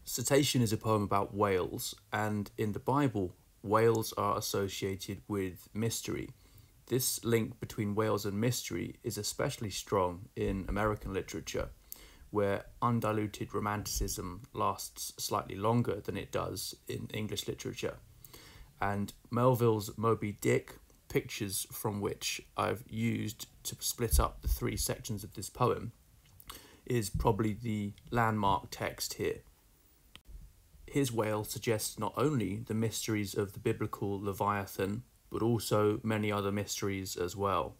Cetacean is a poem about whales, and in the Bible, whales are associated with mystery. This link between whales and mystery is especially strong in American literature, where undiluted romanticism lasts slightly longer than it does in English literature. And Melville's Moby Dick, pictures from which I've used to split up the three sections of this poem, is probably the landmark text here. His whale suggests not only the mysteries of the biblical Leviathan, but also many other mysteries as well.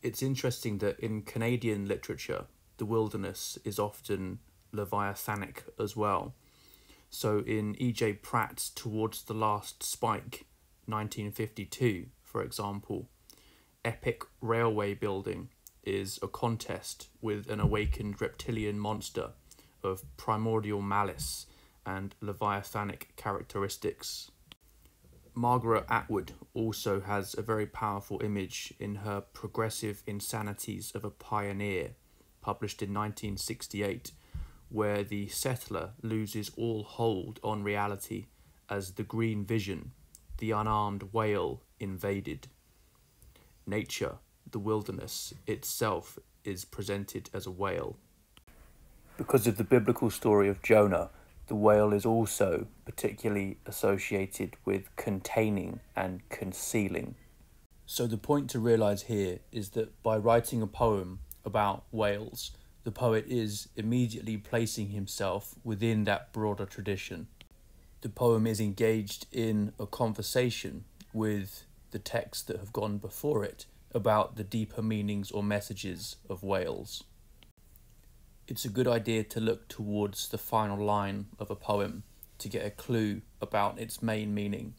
It's interesting that in Canadian literature, the wilderness is often Leviathanic as well. So in E.J. Pratt's Towards the Last Spike, 1952, for example, epic railway building is a contest with an awakened reptilian monster of primordial malice and leviathanic characteristics. Margaret Atwood also has a very powerful image in her Progressive Insanities of a Pioneer, published in 1968, where the settler loses all hold on reality as the green vision, the unarmed whale, invaded. Nature, the wilderness itself, is presented as a whale. Because of the biblical story of Jonah, the whale is also particularly associated with containing and concealing. So the point to realise here is that by writing a poem about whales, the poet is immediately placing himself within that broader tradition. The poem is engaged in a conversation with the texts that have gone before it about the deeper meanings or messages of whales. It's a good idea to look towards the final line of a poem to get a clue about its main meaning,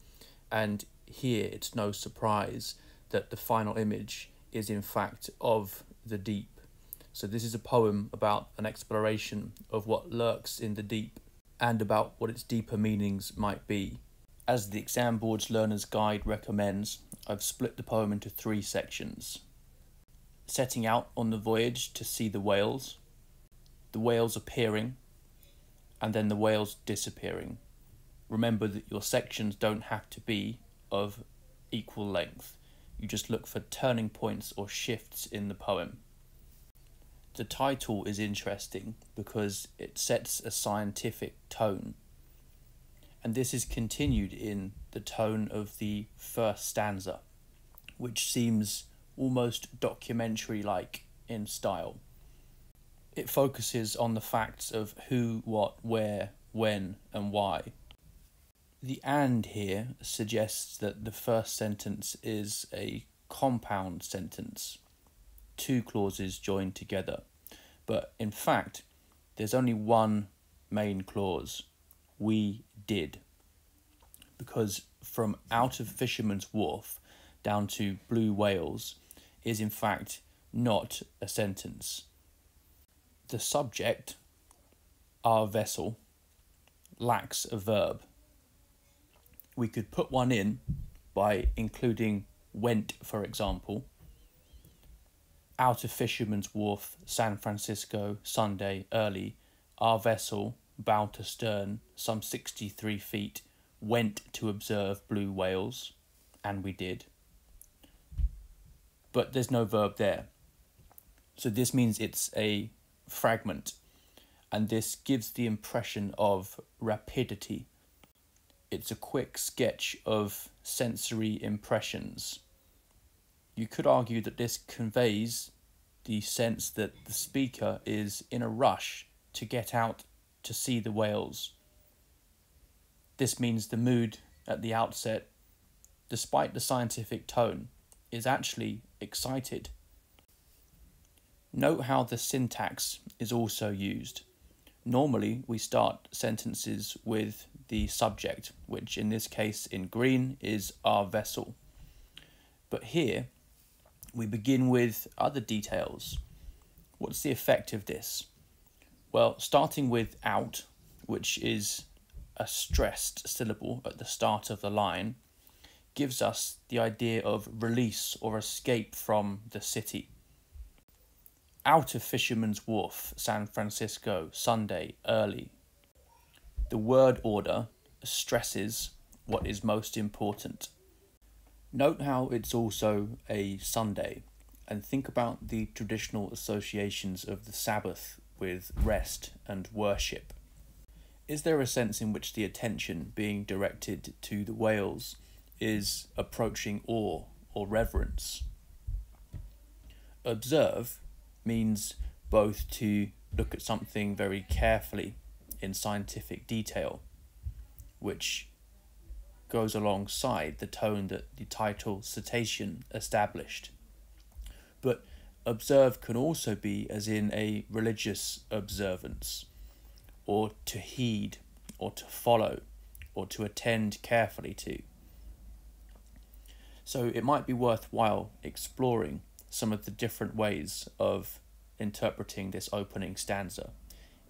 and here it's no surprise that the final image is in fact of the deep. So this is a poem about an exploration of what lurks in the deep and about what its deeper meanings might be. As the exam board's learner's guide recommends, I've split the poem into three sections. Setting out on the voyage to see the whales appearing, and then the whales disappearing. Remember that your sections don't have to be of equal length. You just look for turning points or shifts in the poem. The title is interesting because it sets a scientific tone, and this is continued in the tone of the first stanza, which seems almost documentary-like in style. It focuses on the facts of who, what, where, when, and why. The "and" here suggests that the first sentence is a compound sentence, two clauses joined together. But in fact, there's only one main clause, we did. Because from out of Fisherman's Wharf down to blue whales is in fact not a sentence. The subject, our vessel, lacks a verb. We could put one in by including went, for example. Out of Fisherman's Wharf, San Francisco, Sunday, early. Our vessel, bow to stern, some 63 feet, went to observe blue whales, and we did. But there's no verb there. So this means it's a fragment, and this gives the impression of rapidity. It's a quick sketch of sensory impressions. You could argue that this conveys the sense that the speaker is in a rush to get out to see the whales. This means the mood at the outset, despite the scientific tone, is actually excited. Note how the syntax is also used. Normally, we start sentences with the subject, which in this case in green is our vessel. But here, we begin with other details. What's the effect of this? Well, starting with out, which is a stressed syllable at the start of the line, gives us the idea of release or escape from the city. Out of Fisherman's Wharf, San Francisco, Sunday, early. The word order stresses what is most important. Note how it's also a Sunday, and think about the traditional associations of the Sabbath with rest and worship. Is there a sense in which the attention being directed to the whales is approaching awe or reverence? Observe means both to look at something very carefully in scientific detail, which goes alongside the tone that the title Cetacean established. But observe can also be as in a religious observance, or to heed, or to follow, or to attend carefully to. So it might be worthwhile exploring some of the different ways of interpreting this opening stanza.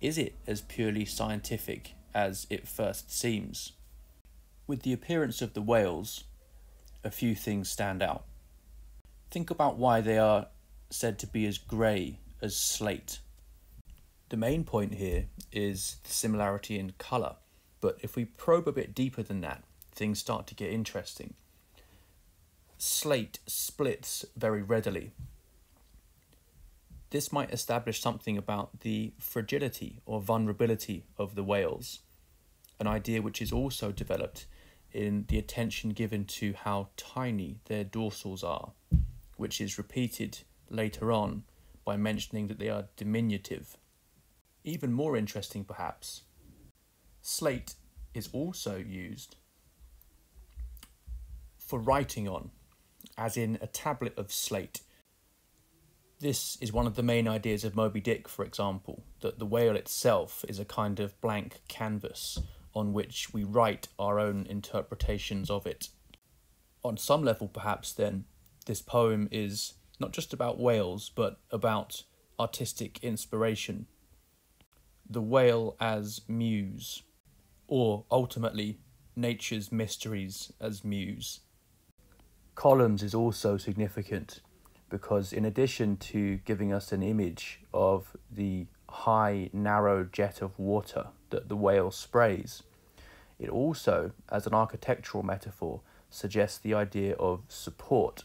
Is it as purely scientific as it first seems? With the appearance of the whales, a few things stand out. Think about why they are said to be as grey as slate. The main point here is the similarity in colour, but if we probe a bit deeper than that, things start to get interesting. Slate splits very readily. This might establish something about the fragility or vulnerability of the whales, an idea which is also developed in the attention given to how tiny their dorsals are, which is repeated later on by mentioning that they are diminutive. Even more interesting perhaps, slate is also used for writing on, as in a tablet of slate. This is one of the main ideas of Moby Dick, for example, that the whale itself is a kind of blank canvas on which we write our own interpretations of it. On some level, perhaps, then, this poem is not just about whales, but about artistic inspiration. The whale as muse, or ultimately, nature's mysteries as muse. Columns is also significant because in addition to giving us an image of the high, narrow jet of water that the whale sprays, it also, as an architectural metaphor, suggests the idea of support.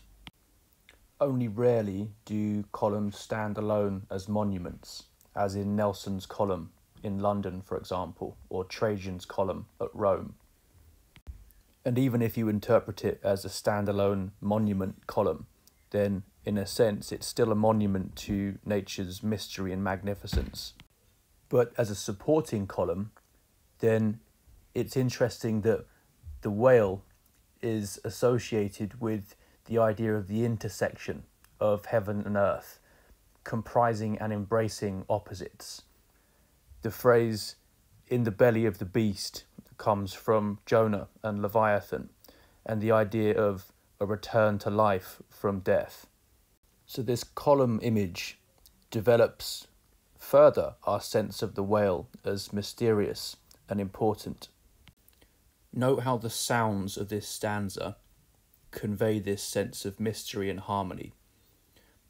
Only rarely do columns stand alone as monuments, as in Nelson's column in London, for example, or Trajan's column at Rome. And even if you interpret it as a standalone monument column, then in a sense it's still a monument to nature's mystery and magnificence. But as a supporting column, then it's interesting that the whale is associated with the idea of the intersection of heaven and earth, comprising and embracing opposites. The phrase, "in the belly of the beast," comes from Jonah and Leviathan, and the idea of a return to life from death. So this column image develops further our sense of the whale as mysterious and important. Note how the sounds of this stanza convey this sense of mystery and harmony.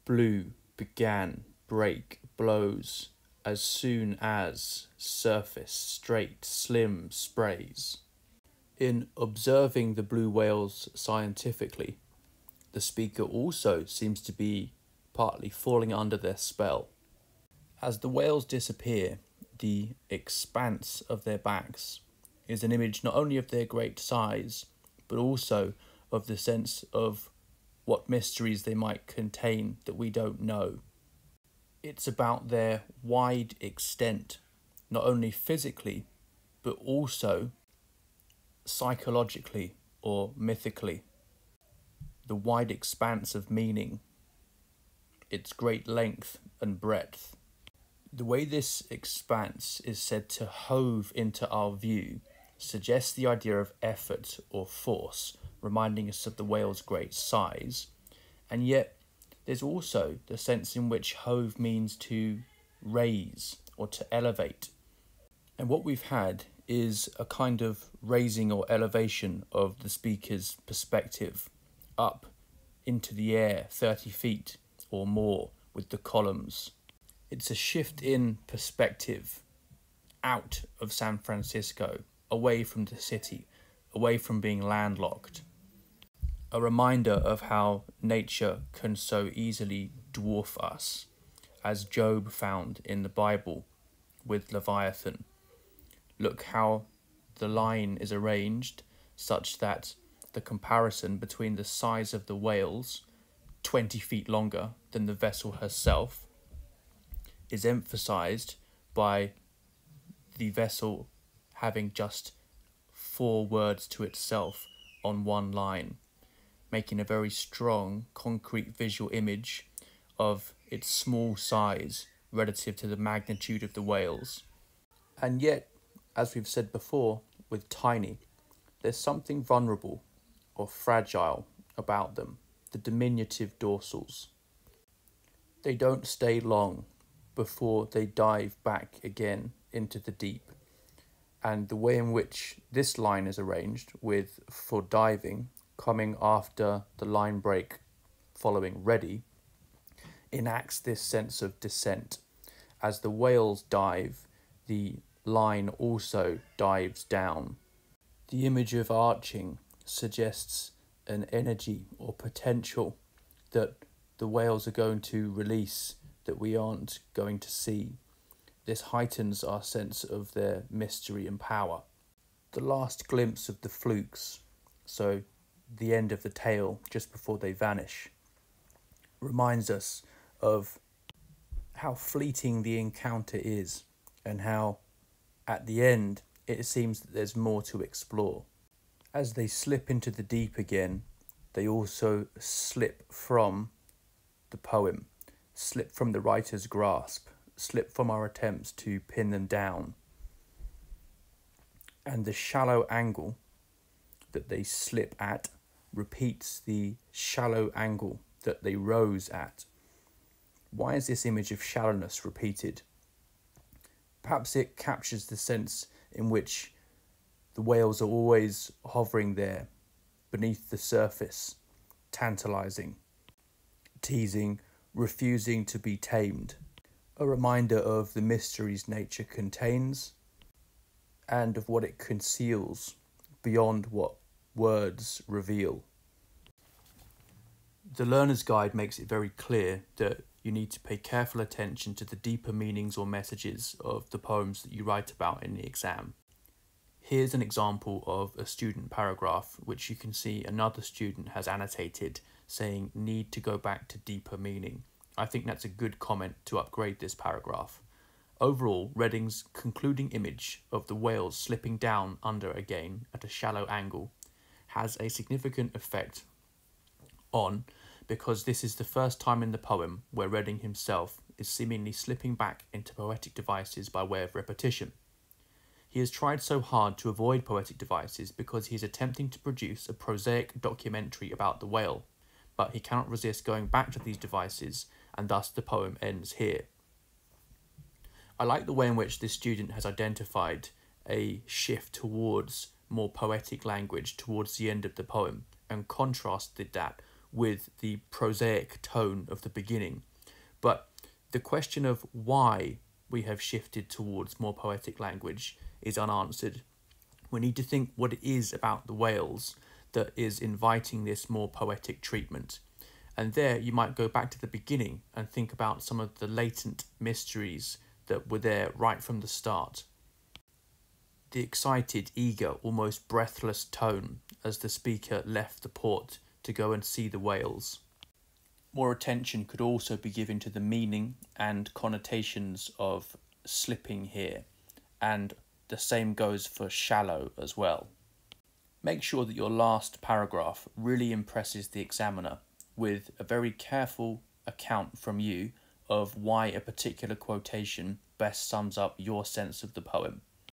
Blue, began, break, blows, as soon as, surface, straight, slim, sprays. In observing the blue whales scientifically, the speaker also seems to be partly falling under their spell. As the whales disappear, the expanse of their backs is an image not only of their great size, but also of the sense of what mysteries they might contain that we don't know. It's about their wide extent, not only physically, but also psychologically or mythically. The wide expanse of meaning, its great length and breadth. The way this expanse is said to hove into our view suggests the idea of effort or force, reminding us of the whale's great size, and yet there's also the sense in which hove means to raise or to elevate. And what we've had is a kind of raising or elevation of the speaker's perspective up into the air 30 feet or more with the columns. It's a shift in perspective out of San Francisco, away from the city, away from being landlocked. A reminder of how nature can so easily dwarf us, as Job found in the Bible with Leviathan. Look how the line is arranged such that the comparison between the size of the whales, 20 feet longer than the vessel herself, is emphasized by the vessel having just 4 words to itself on one line, making a very strong concrete visual image of its small size relative to the magnitude of the whales. And yet, as we've said before, with tiny, there's something vulnerable or fragile about them, the diminutive dorsals. They don't stay long before they dive back again into the deep. And the way in which this line is arranged, with for diving coming after the line break following ready, enacts this sense of descent. As the whales dive, the line also dives down. The image of arching suggests an energy or potential that the whales are going to release that we aren't going to see. This heightens our sense of their mystery and power. The last glimpse of the flukes, so the end of the tail just before they vanish, reminds us of how fleeting the encounter is and how at the end it seems that there's more to explore. As they slip into the deep again, they also slip from the poem, slip from the writer's grasp, slip from our attempts to pin them down. And the shallow angle that they slip at repeats the shallow angle that they rose at. Why is this image of shallowness repeated? Perhaps it captures the sense in which the whales are always hovering there beneath the surface, tantalizing, teasing, refusing to be tamed. A reminder of the mysteries nature contains and of what it conceals beyond what words reveal. The Learner's Guide makes it very clear that you need to pay careful attention to the deeper meanings or messages of the poems that you write about in the exam. Here's an example of a student paragraph which you can see another student has annotated saying need to go back to deeper meaning. I think that's a good comment to upgrade this paragraph. Overall, Redding's concluding image of the whales slipping down under again at a shallow angle has a significant effect on, because this is the first time in the poem where Redding himself is seemingly slipping back into poetic devices by way of repetition. He has tried so hard to avoid poetic devices because he is attempting to produce a prosaic documentary about the whale, but he cannot resist going back to these devices, and thus the poem ends here. I like the way in which this student has identified a shift towards more poetic language towards the end of the poem and contrasted that with the prosaic tone of the beginning. But the question of why we have shifted towards more poetic language is unanswered. We need to think what it is about the whales that is inviting this more poetic treatment. And there you might go back to the beginning and think about some of the latent mysteries that were there right from the start. The excited, eager, almost breathless tone as the speaker left the port to go and see the whales. More attention could also be given to the meaning and connotations of slipping here, and the same goes for shallow as well. Make sure that your last paragraph really impresses the examiner with a very careful account from you of why a particular quotation best sums up your sense of the poem.